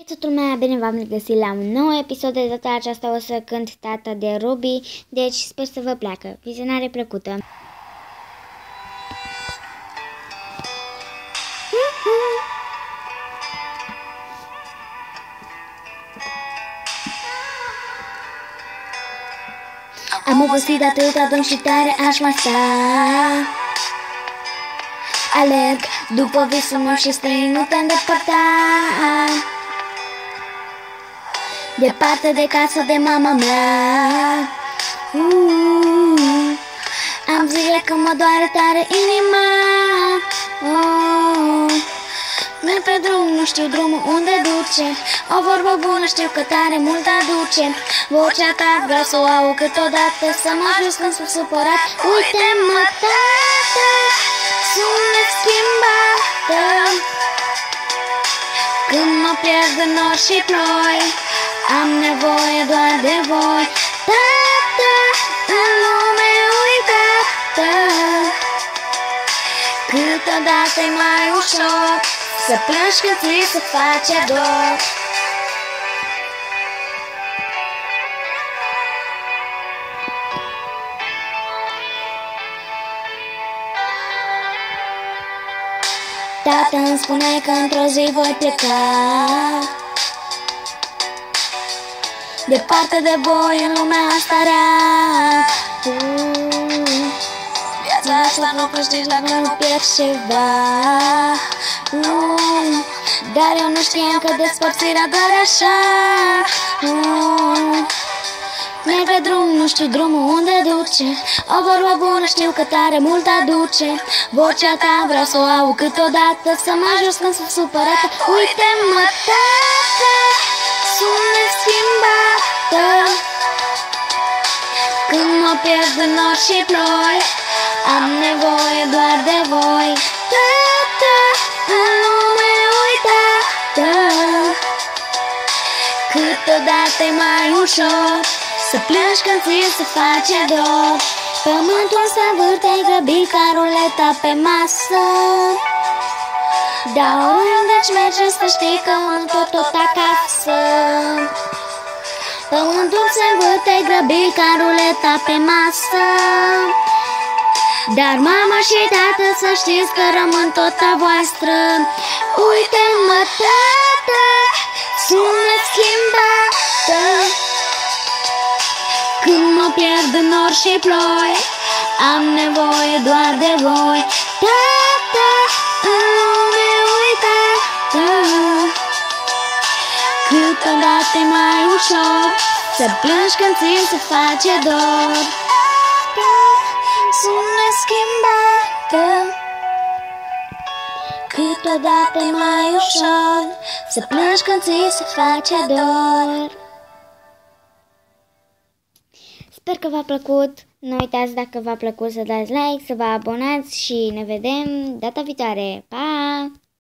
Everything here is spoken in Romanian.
Toată lumea, bine v-am găsit la un nou episod. De data aceasta o să cânt Tata de Ruby, deci sper să vă placă. Vizionare plăcută! Am obosit atât adânc și tare aș mai sta. Alerg după visul meu și străin nu te îndepărta. Departe de casă de mama mea. Am zile când mă doare tare inima. Nu pe drum, nu știu drumul unde duce. O vorbă bună știu că tare mult aduce. Vocea ta vreau să o au câteodată, să mă ajut când sunt supărat. Uite-mă, tată, sunt schimbată. Când mă pierd în nori și ploi, am nevoie doar de voi. Tată, în lume uitată, câteodată-i mai ușor să plângi când ți se face dor. Tată, îmi spuneai că într-o zi voi pleca departe de voi în lumea asta rea. Viața asta nu câștigi dacă nu pierzi ceva. Dar eu nu știam că despărțirea doar așa. Merg pe drum, nu știu drumul unde duce. O vorbă bună știu că tare mult aduce. Vocea ta vreau să o au câteodată, să mă ajut când sunt supărată. Uite-mă, tată, sunt neschimbată. Când mă pierd în nori și ploi, am nevoie doar de voi. Tată, în lume uitată, câteodată-i mai ușor să plângi când ți se face dor. Pământul se învârte grăbit ca ruleta pe masă. Dar oriunde-ți mergi să știi că am tot acasă. Pământul se învârte grăbit ca ruleta pe masă. Dar mama și tată să știți că rămân tot a voastră. Uite-mă, tată, sunt neschimbată. Când mă pierd în nori și ploi, am nevoie doar de voi. Tată, în lume uitată, câteodată-i mai ușor să plângi când ți se face dor. Sunt neschimbată, câteodată-i mai ușor să plângi când ți se face dor. Sper că v-a plăcut. Nu uitați, dacă v-a plăcut, să dați like, să vă abonați și ne vedem data viitoare. Pa!